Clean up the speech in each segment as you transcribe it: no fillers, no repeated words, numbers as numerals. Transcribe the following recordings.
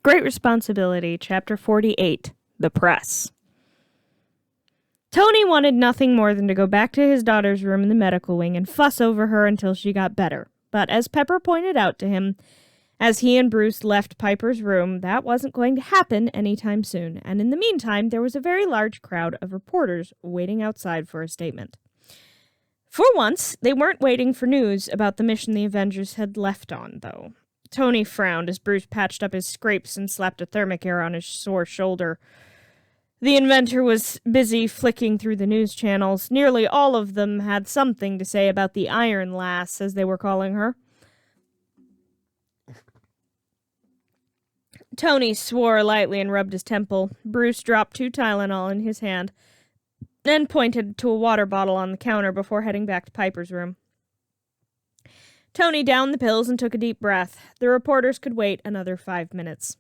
Great Responsibility, Chapter 48, The Press. Tony wanted nothing more than to go back to his daughter's room in the medical wing and fuss over her until she got better. But as Pepper pointed out to him, as he and Bruce left Piper's room, that wasn't going to happen anytime soon, and in the meantime, there was a very large crowd of reporters waiting outside for a statement. For once, they weren't waiting for news about the mission the Avengers had left on, though. Tony frowned as Bruce patched up his scrapes and slapped a thermacare on his sore shoulder. The inventor was busy flicking through the news channels. Nearly all of them had something to say about the Iron Lass, as they were calling her. Tony swore lightly and rubbed his temple. Bruce dropped 2 Tylenol in his hand, then pointed to a water bottle on the counter before heading back to Piper's room. Tony downed the pills and took a deep breath. The reporters could wait another 5 minutes.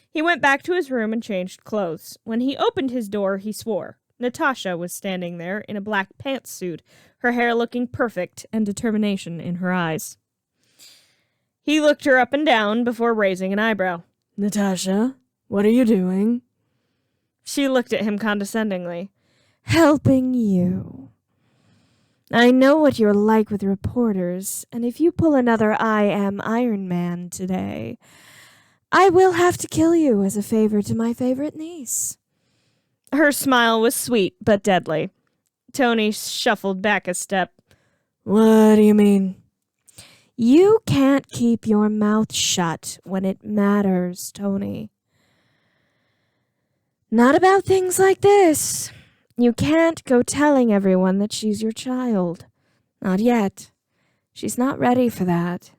He went back to his room and changed clothes. When he opened his door, he swore. Natasha was standing there in a black pantsuit, her hair looking perfect and determination in her eyes. He looked her up and down before raising an eyebrow. "Natasha, what are you doing?" She looked at him condescendingly. "Helping you. I know what you're like with reporters, and if you pull another I Am Iron Man today, I will have to kill you as a favor to my favorite niece." Her smile was sweet but deadly. Tony shuffled back a step. "What do you mean?" "You can't keep your mouth shut when it matters, Tony. Not about things like this. You can't go telling everyone that she's your child. Not yet. She's not ready for that."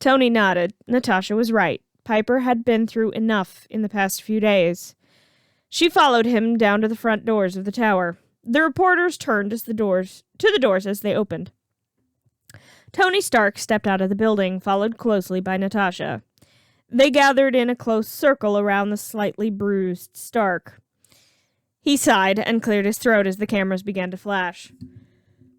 Tony nodded. Natasha was right. Piper had been through enough in the past few days. She followed him down to the front doors of the tower. The reporters turned to the doors as they opened. Tony Stark stepped out of the building, followed closely by Natasha. They gathered in a close circle around the slightly bruised Stark. He sighed and cleared his throat as the cameras began to flash.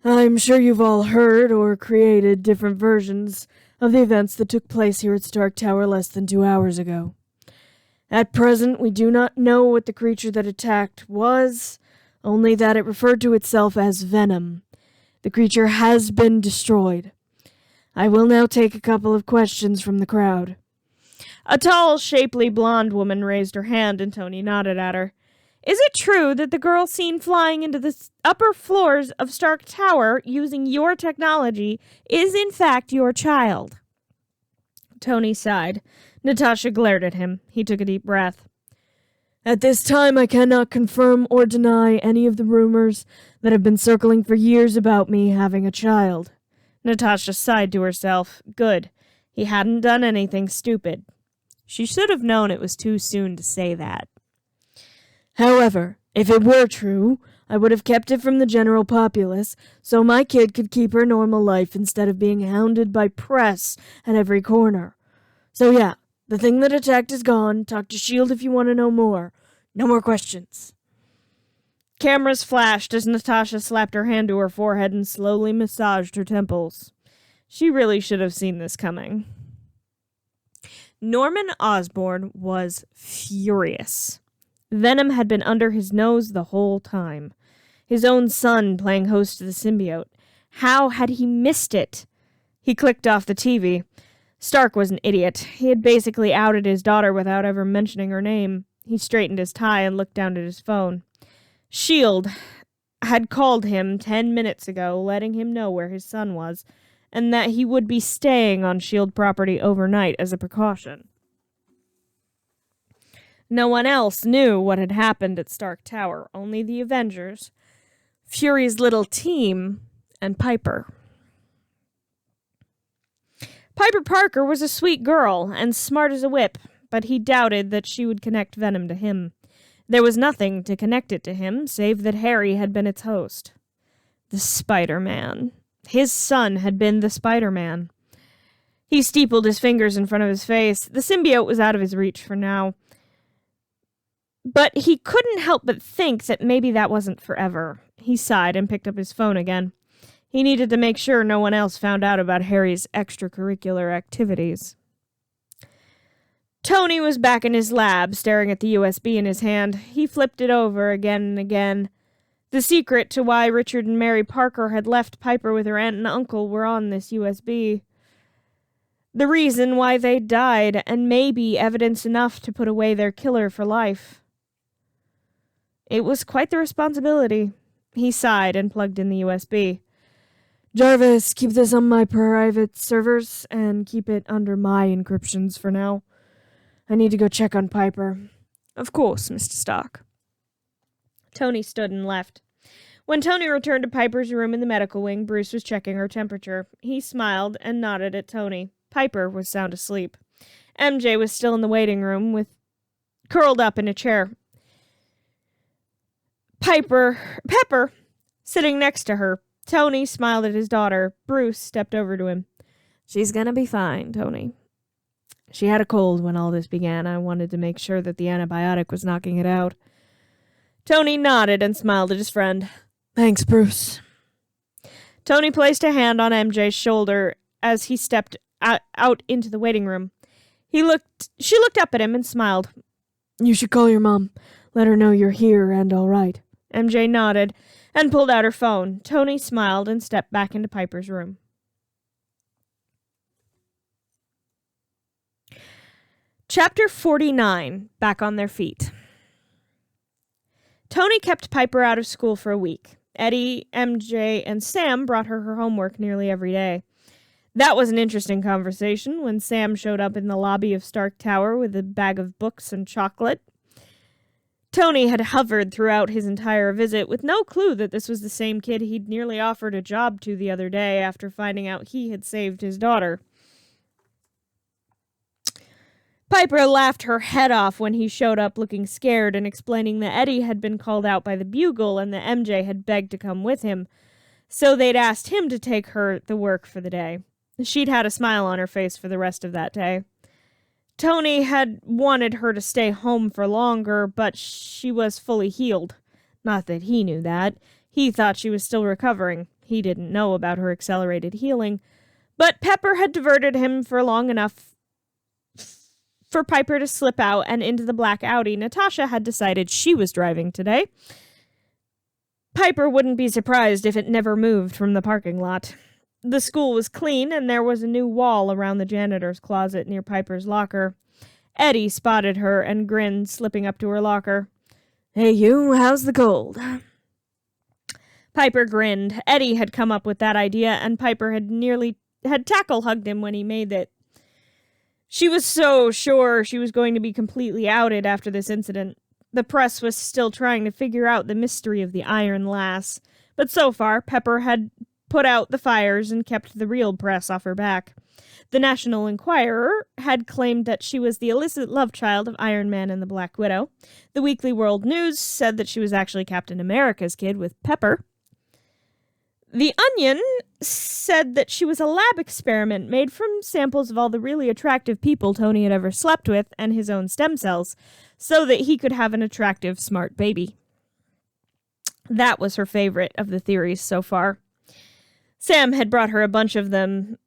"I'm sure you've all heard or created different versions of the events that took place here at Stark Tower less than 2 hours ago. At present, we do not know what the creature that attacked was, only that it referred to itself as Venom. The creature has been destroyed. I will now take a couple of questions from the crowd." A tall, shapely blonde woman raised her hand, and Tony nodded at her. "Is it true that the girl seen flying into the upper floors of Stark Tower using your technology is in fact your child?" Tony sighed. Natasha glared at him. He took a deep breath. "At this time, I cannot confirm or deny any of the rumors that have been circling for years about me having a child." Natasha sighed to herself. Good. He hadn't done anything stupid. She should have known it was too soon to say that. "However, if it were true, I would have kept it from the general populace, so my kid could keep her normal life instead of being hounded by press at every corner. So yeah, the thing that attacked is gone. Talk to S.H.I.E.L.D. if you want to know more. No more questions." Cameras flashed as Natasha slapped her hand to her forehead and slowly massaged her temples. She really should have seen this coming. Norman Osborn was furious. Venom had been under his nose the whole time. His own son playing host to the symbiote. How had he missed it? He clicked off the TV. Stark was an idiot. He had basically outed his daughter without ever mentioning her name. He straightened his tie and looked down at his phone. S.H.I.E.L.D. had called him 10 minutes ago, letting him know where his son was, and that he would be staying on S.H.I.E.L.D. property overnight as a precaution. No one else knew what had happened at Stark Tower, only the Avengers, Fury's little team, and Piper. Piper Parker was a sweet girl and smart as a whip, but he doubted that she would connect Venom to him. There was nothing to connect it to him, save that Harry had been its host. The Spider-Man. His son had been the Spider-Man. He steepled his fingers in front of his face. The symbiote was out of his reach for now. But he couldn't help but think that maybe that wasn't forever. He sighed and picked up his phone again. He needed to make sure no one else found out about Harry's extracurricular activities. Tony was back in his lab, staring at the USB in his hand. He flipped it over again and again. The secret to why Richard and Mary Parker had left Piper with her aunt and uncle were on this USB. The reason why they died, and maybe evidence enough to put away their killer for life. It was quite the responsibility. He sighed and plugged in the USB. Jarvis, keep this on my private servers and keep it under my encryptions for now. I need to go check on Piper. Of course, Mr. Stark. Tony stood and left. When Tony returned to Piper's room in the medical wing, Bruce was checking her temperature. He smiled and nodded at Tony. Piper was sound asleep. MJ was still in the waiting room, curled up in a chair. Pepper, sitting next to her. Tony smiled at his daughter. Bruce stepped over to him. She's gonna be fine, Tony. She had a cold when all this began. I wanted to make sure that the antibiotic was knocking it out. Tony nodded and smiled at his friend. Thanks, Bruce. Tony placed a hand on MJ's shoulder as he stepped out into the waiting room. She looked up at him and smiled. You should call your mom. Let her know you're here and all right. MJ nodded and pulled out her phone. Tony smiled and stepped back into Piper's room. Chapter 49, Back on Their Feet. Tony kept Piper out of school for a week. Eddie, MJ, and Sam brought her homework nearly every day. That was an interesting conversation when Sam showed up in the lobby of Stark Tower with a bag of books and chocolate. Tony had hovered throughout his entire visit with no clue that this was the same kid he'd nearly offered a job to the other day after finding out he had saved his daughter. Piper laughed her head off when he showed up looking scared and explaining that Eddie had been called out by the bugle and that MJ had begged to come with him, so they'd asked him to take her the work for the day. She'd had a smile on her face for the rest of that day. Tony had wanted her to stay home for longer, but she was fully healed. Not that he knew that. He thought she was still recovering. He didn't know about her accelerated healing. But Pepper had diverted him for long enough for Piper to slip out and into the black Audi Natasha had decided she was driving today. Piper wouldn't be surprised if it never moved from the parking lot. The school was clean, and there was a new wall around the janitor's closet near Piper's locker. Eddie spotted her and grinned, slipping up to her locker. Hey, you, how's the cold? Piper grinned. Eddie had come up with that idea, and Piper had tackle-hugged him when he made it. She was so sure she was going to be completely outed after this incident. The press was still trying to figure out the mystery of the Iron Lass, but so far, Pepper had put out the fires and kept the real press off her back. The National Enquirer had claimed that she was the illicit love child of Iron Man and the Black Widow. The Weekly World News said that she was actually Captain America's kid with Pepper. The Onion said that she was a lab experiment made from samples of all the really attractive people Tony had ever slept with and his own stem cells, so that he could have an attractive, smart baby. That was her favorite of the theories so far. Sam had brought her a bunch of them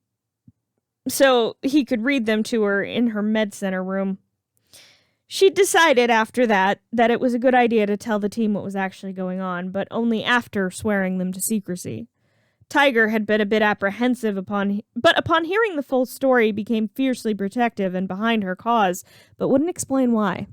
so he could read them to her in her med center room. She decided after that it was a good idea to tell the team what was actually going on, but only after swearing them to secrecy. Tiger had been a bit apprehensive but upon hearing the full story became fiercely protective and behind her cause, but wouldn't explain why.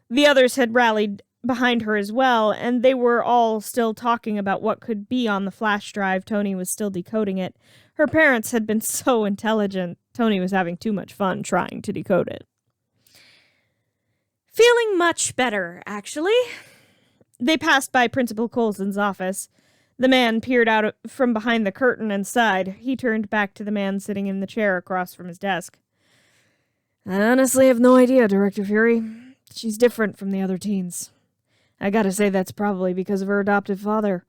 The others had rallied behind her as well, and they were all still talking about what could be on the flash drive. Tony was still decoding it. Her parents had been so intelligent, Tony was having too much fun trying to decode it. Feeling much better, actually. They passed by Principal Coulson's office. The man peered out from behind the curtain and sighed. He turned back to the man sitting in the chair across from his desk. I honestly have no idea, Director Fury. She's different from the other teens. I gotta say that's probably because of her adoptive father.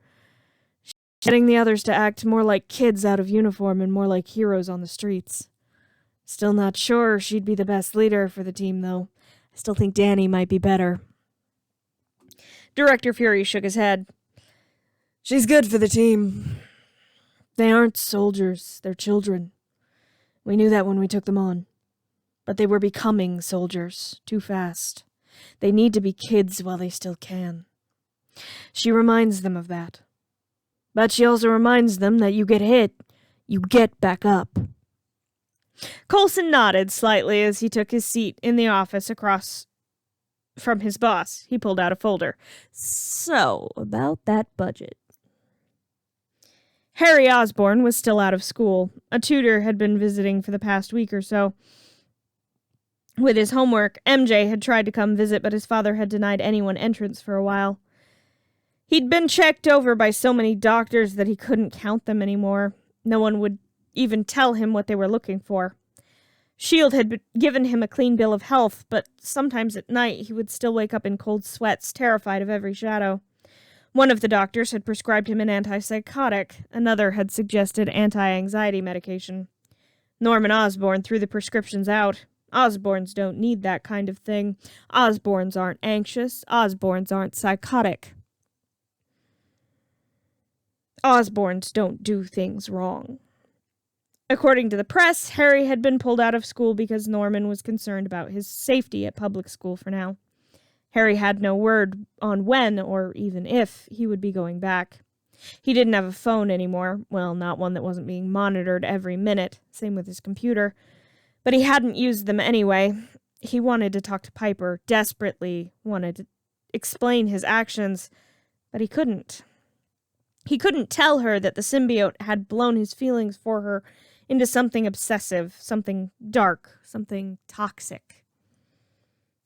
She's getting the others to act more like kids out of uniform and more like heroes on the streets. Still not sure she'd be the best leader for the team, though. I still think Danny might be better. Director Fury shook his head. She's good for the team. They aren't soldiers, they're children. We knew that when we took them on. But they were becoming soldiers too fast. They need to be kids while they still can. She reminds them of that. But she also reminds them that you get hit, you get back up. Coulson nodded slightly as he took his seat in the office across from his boss. He pulled out a folder. So, about that budget. Harry Osborn was still out of school. A tutor had been visiting for the past week or so. With his homework, MJ had tried to come visit, but his father had denied anyone entrance for a while. He'd been checked over by so many doctors that he couldn't count them anymore. No one would even tell him what they were looking for. Shield had given him a clean bill of health, but sometimes at night he would still wake up in cold sweats, terrified of every shadow. One of the doctors had prescribed him an antipsychotic. Another had suggested anti-anxiety medication. Norman Osborn threw the prescriptions out. Osborns don't need that kind of thing. Osborns aren't anxious. Osborns aren't psychotic. Osborns don't do things wrong. According to the press, Harry had been pulled out of school because Norman was concerned about his safety at public school for now. Harry had no word on when, or even if, he would be going back. He didn't have a phone anymore. Well, not one that wasn't being monitored every minute. Same with his computer. But he hadn't used them anyway. He wanted to talk to Piper, desperately wanted to explain his actions, but he couldn't. He couldn't tell her that the symbiote had blown his feelings for her into something obsessive, something dark, something toxic.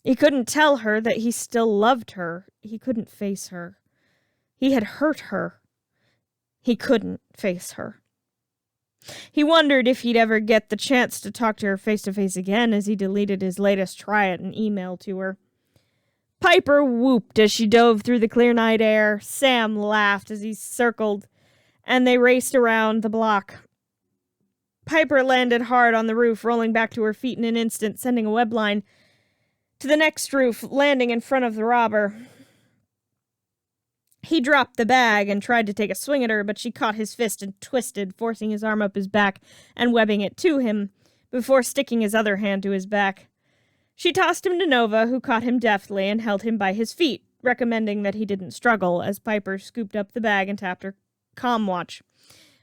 He couldn't tell her that he still loved her. He couldn't face her. He had hurt her. He couldn't face her. He wondered if he'd ever get the chance to talk to her face-to-face again as he deleted his latest try at an email to her. Piper whooped as she dove through the clear night air. Sam laughed as he circled, and they raced around the block. Piper landed hard on the roof, rolling back to her feet in an instant, sending a web line to the next roof, landing in front of the robber. He dropped the bag and tried to take a swing at her, but she caught his fist and twisted, forcing his arm up his back and webbing it to him, before sticking his other hand to his back. She tossed him to Nova, who caught him deftly and held him by his feet, recommending that he didn't struggle, as Piper scooped up the bag and tapped her comm watch.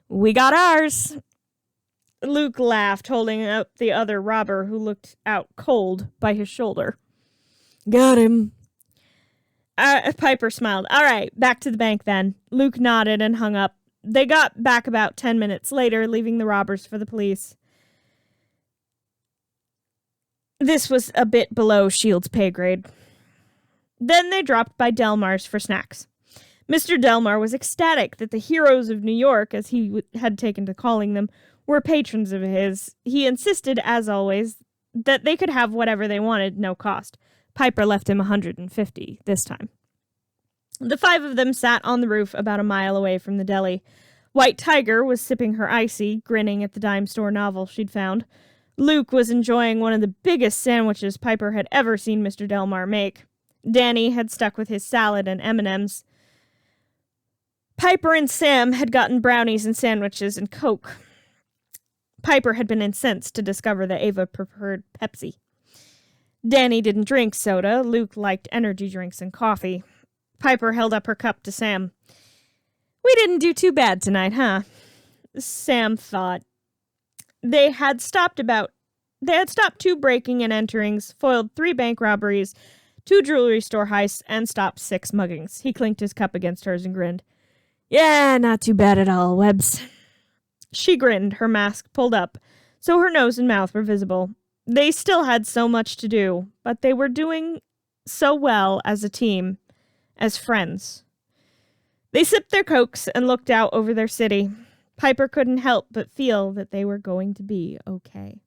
"We got ours!" Luke laughed, holding up the other robber, who looked out cold by his shoulder. Got him. Piper smiled. All right, back to the bank then. Luke nodded and hung up. They got back about 10 minutes later, leaving the robbers for the police. This was a bit below Shield's pay grade. Then they dropped by Delmar's for snacks. Mr. Delmar was ecstatic that the heroes of New York, as he had taken to calling them, were patrons of his. He insisted, as always, that they could have whatever they wanted, no cost. Piper left him $150 this time. The five of them sat on the roof about a mile away from the deli. White Tiger was sipping her icy, grinning at the dime store novel she'd found. Luke was enjoying one of the biggest sandwiches Piper had ever seen Mr. Delmar make. Danny had stuck with his salad and M&Ms. Piper and Sam had gotten brownies and sandwiches and Coke. Piper had been incensed to discover that Ava preferred Pepsi. Danny didn't drink soda. Luke liked energy drinks and coffee. Piper held up her cup to Sam. "We didn't do too bad tonight, huh?" Sam thought. They had stopped 2 breaking and enterings, foiled 3 bank robberies, 2 jewelry store heists, and stopped 6 muggings. He clinked his cup against hers and grinned. Yeah, not too bad at all, Webbs. She grinned, her mask pulled up, so her nose and mouth were visible. They still had so much to do, but they were doing so well as a team, as friends. They sipped their Cokes and looked out over their city. Piper couldn't help but feel that they were going to be okay.